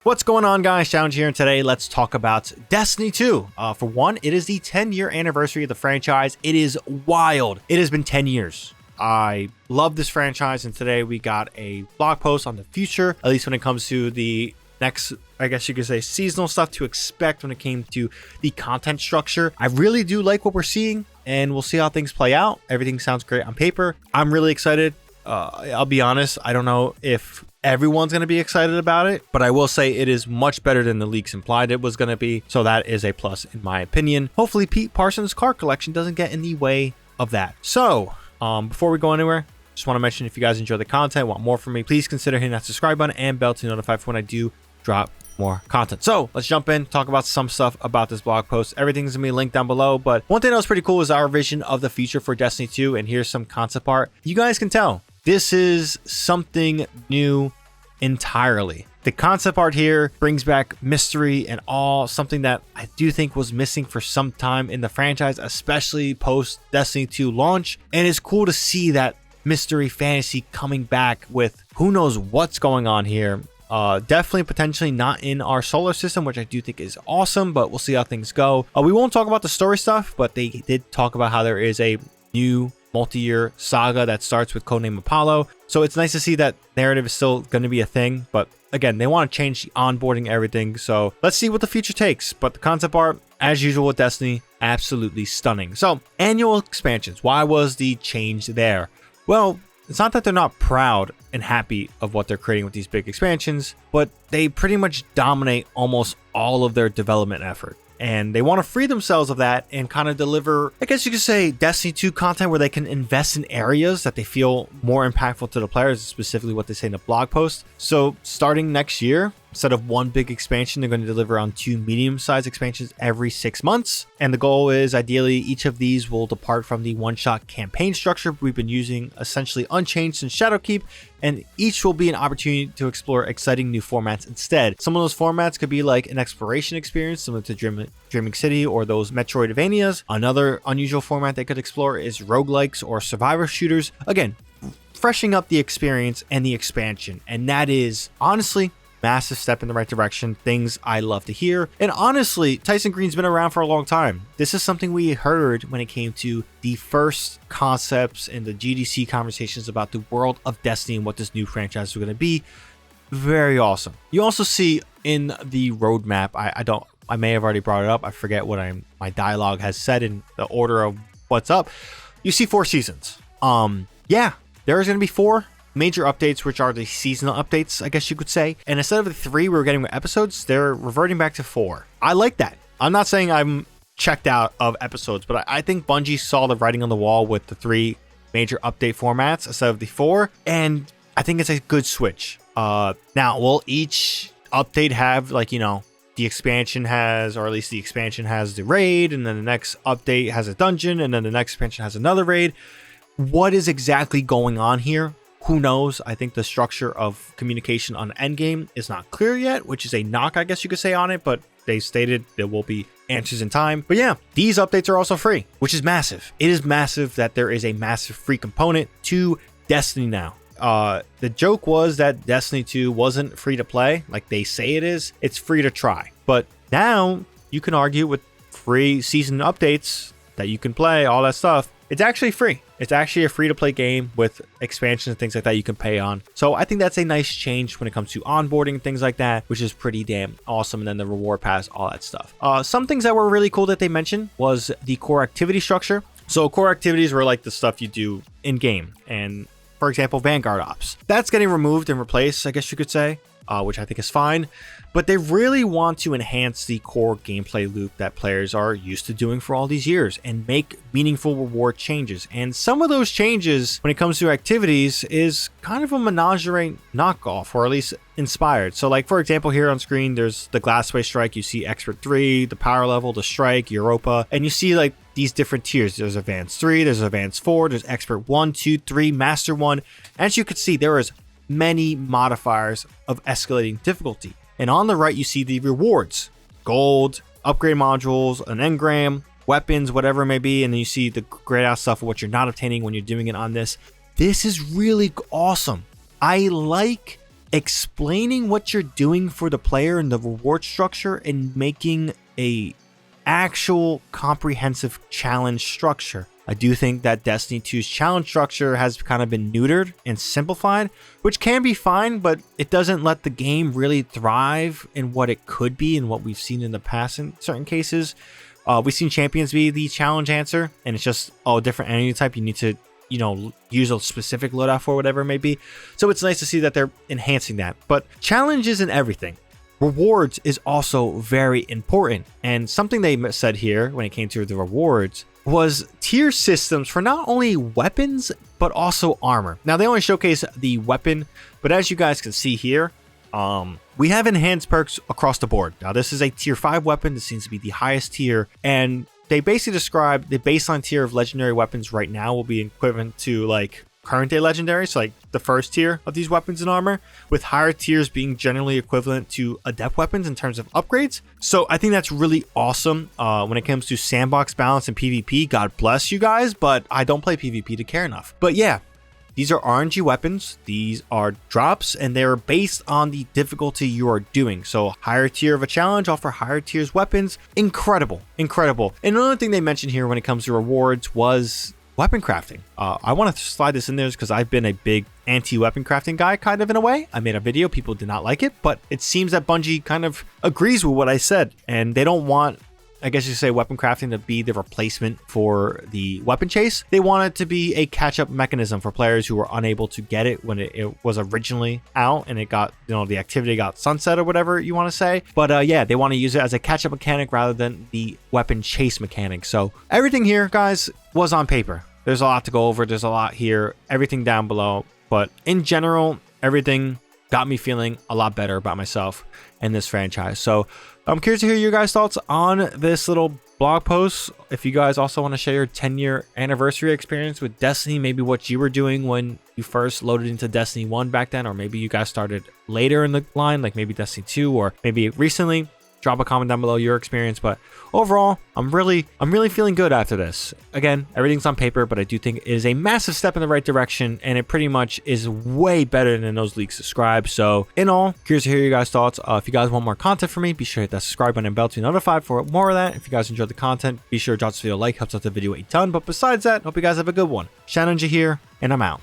What's going on, guys? ShadowNinja here, and today let's talk about Destiny 2. For one, it is the 10-year anniversary of the franchise. It is wild. It has been 10 years. I love this franchise, and today we got a blog post on the future, at least when it comes to the next, I guess you could say, seasonal stuff to expect when it came to the content structure. I really do like what we're seeing, and we'll see how things play out. Everything sounds great on paper. I'm really excited. I'll be honest, I don't know if everyone's going to be excited about it, but I will say it is much better than the leaks implied it was going to be, so that is a plus in my opinion. Hopefully Pete Parsons' card collection doesn't get in the way of that. So before we go anywhere, just want to mention, if you guys enjoy the content, want more from me, please consider hitting that subscribe button and bell to notify for when I do drop more content. So let's jump in, talk about some stuff about this blog post. Everything's gonna be linked down below, but one thing that was pretty cool is our vision of the future for Destiny 2, and here's some concept art. You guys can tell this is something new entirely. The concept art here brings back mystery and awe, something that I do think was missing for some time in the franchise, especially post Destiny 2 launch. And it's cool to see that mystery fantasy coming back with who knows what's going on here. Definitely potentially not in our solar system, which I do think is awesome, but we'll see how things go. We won't talk about the story stuff, but they did talk about how there is a new multi-year saga that starts with codename Apollo. So it's nice to see that narrative is still going to be a thing, but again, they want to change the onboarding, everything. So let's see what the future takes. But the concept art, as usual with Destiny, absolutely stunning. So annual expansions, why was the change there? Well, it's not that they're not proud and happy of what they're creating with these big expansions, but they pretty much dominate almost all of their development effort. And they want to free themselves of that and kind of deliver, I guess you could say, Destiny 2 content where they can invest in areas that they feel more impactful to the players, specifically what they say in the blog post. So starting next year, instead of one big expansion, they're going to deliver on 2 medium-sized expansions every 6 months. And the goal is, ideally, each of these will depart from the one-shot campaign structure we've been using essentially unchanged since Shadowkeep, and each will be an opportunity to explore exciting new formats instead. Some of those formats could be like an exploration experience similar to Dreaming City or those Metroidvanias. Another unusual format they could explore is roguelikes or survivor shooters. Again, freshening up the experience and the expansion, and that is honestly massive step in the right direction. Things I love to hear. And honestly, Tyson Green's been around for a long time. This is something we heard when it came to the first concepts and the GDC conversations about the world of Destiny and what this new franchise is going to be. Very awesome. You also see in the roadmap, I may have already brought it up. I forget what my dialogue has said in the order of what's up. You see 4 seasons. Yeah, there's going to be 4 major updates, which are the seasonal updates, I guess you could say. And instead of the 3 we were getting with episodes, they're reverting back to 4. I like that. I'm not saying I'm checked out of episodes, but I think Bungie saw the writing on the wall with the 3 major update formats instead of the 4, and I think it's a good switch. Now, will each update have, like, you know, the expansion has, or at least the expansion has the raid, and then the next update has a dungeon, and then the next expansion has another raid? What is exactly going on here? Who knows? I think the structure of communication on the endgame is not clear yet, which is a knock, I guess you could say, on it, but they stated there will be answers in time. But yeah, these updates are also free, which is massive. It is massive that there is a massive free component to Destiny now. The joke was that Destiny 2 wasn't free to play like they say it is. It's free to try. But now you can argue with free season updates that you can play, all that stuff. It's actually free. It's actually a free-to-play game with expansions and things like that you can pay on. So I think that's a nice change when it comes to onboarding and things like that, which is pretty damn awesome. And then the reward pass, all that stuff. Some things that were really cool that they mentioned was the core activity structure. So core activities were like the stuff you do in-game. And for example, Vanguard Ops. That's getting removed and replaced, I guess you could say, which I think is fine. But they really want to enhance the core gameplay loop that players are used to doing for all these years and make meaningful reward changes. And some of those changes when it comes to activities is kind of a menagerie knockoff, or at least inspired. So like, for example, here on screen, there's the Glassway Strike. You see Expert 3, the Power Level, the Strike, Europa, and you see like these different tiers. There's Advanced 3, there's Advanced 4, there's Expert 1, 2, 3, Master 1. As you can see, there is many modifiers of escalating difficulty. And on the right, you see the rewards: gold, upgrade modules, an engram, weapons, whatever it may be. And then you see the grayed out stuff of what you're not obtaining when you're doing it on this. This is really awesome. I like explaining what you're doing for the player and the reward structure and making a actual comprehensive challenge structure. I do think that Destiny 2's challenge structure has kind of been neutered and simplified, which can be fine, but it doesn't let the game really thrive in what it could be and what we've seen in the past in certain cases. We've seen champions be the challenge answer, and it's just a different enemy type you need to, use a specific loadout for, whatever it may be. So it's nice to see that they're enhancing that. But challenge isn't everything. Rewards is also very important. And something they said here when it came to the rewards was tier systems for not only weapons, but also armor. Now, they only showcase the weapon, but as you guys can see here, we have enhanced perks across the board. Now, this is a tier 5 weapon. This seems to be the highest tier, and they basically describe the baseline tier of legendary weapons right now will be equivalent to like current day legendary, so like the first tier of these weapons and armor, with higher tiers being generally equivalent to adept weapons in terms of upgrades. So I think that's really awesome when it comes to sandbox balance and PvP. God bless you guys, but I don't play PvP to care enough. But yeah, these are RNG weapons, these are drops, and they're based on the difficulty you are doing. So higher tier of a challenge offer higher tiers weapons. Incredible. And another thing they mentioned here when it comes to rewards was weapon crafting. I want to slide this in there because I've been a big anti-weapon crafting guy, kind of, in a way. I made a video, people did not like it, but it seems that Bungie kind of agrees with what I said, and they don't want, I guess you say, weapon crafting to be the replacement for the weapon chase. They want it to be a catch-up mechanism for players who were unable to get it when it was originally out and it got, the activity got sunset or whatever you want to say. But yeah, they want to use it as a catch-up mechanic rather than the weapon chase mechanic. So everything here, guys, was on paper. There's a lot to go over. There's a lot here, everything down below. But in general, everything got me feeling a lot better about myself and this franchise. So I'm curious to hear your guys' thoughts on this little blog post. If you guys also want to share your 10-year anniversary experience with Destiny, maybe what you were doing when you first loaded into Destiny 1 back then, or maybe you guys started later in the line, like maybe Destiny 2, or maybe recently. Drop a comment down below your experience. But overall, I'm really feeling good after this. Again, everything's on paper, but I do think it is a massive step in the right direction, and it pretty much is way better than those leaks describe. So in all, curious to hear your guys' thoughts. If you guys want more content from me, be sure to hit that subscribe button and bell to be notified for more of that. If you guys enjoyed the content, be sure to drop this video a like, helps out the video a ton. But besides that, hope you guys have a good one. ShadowNinja here, and I'm out.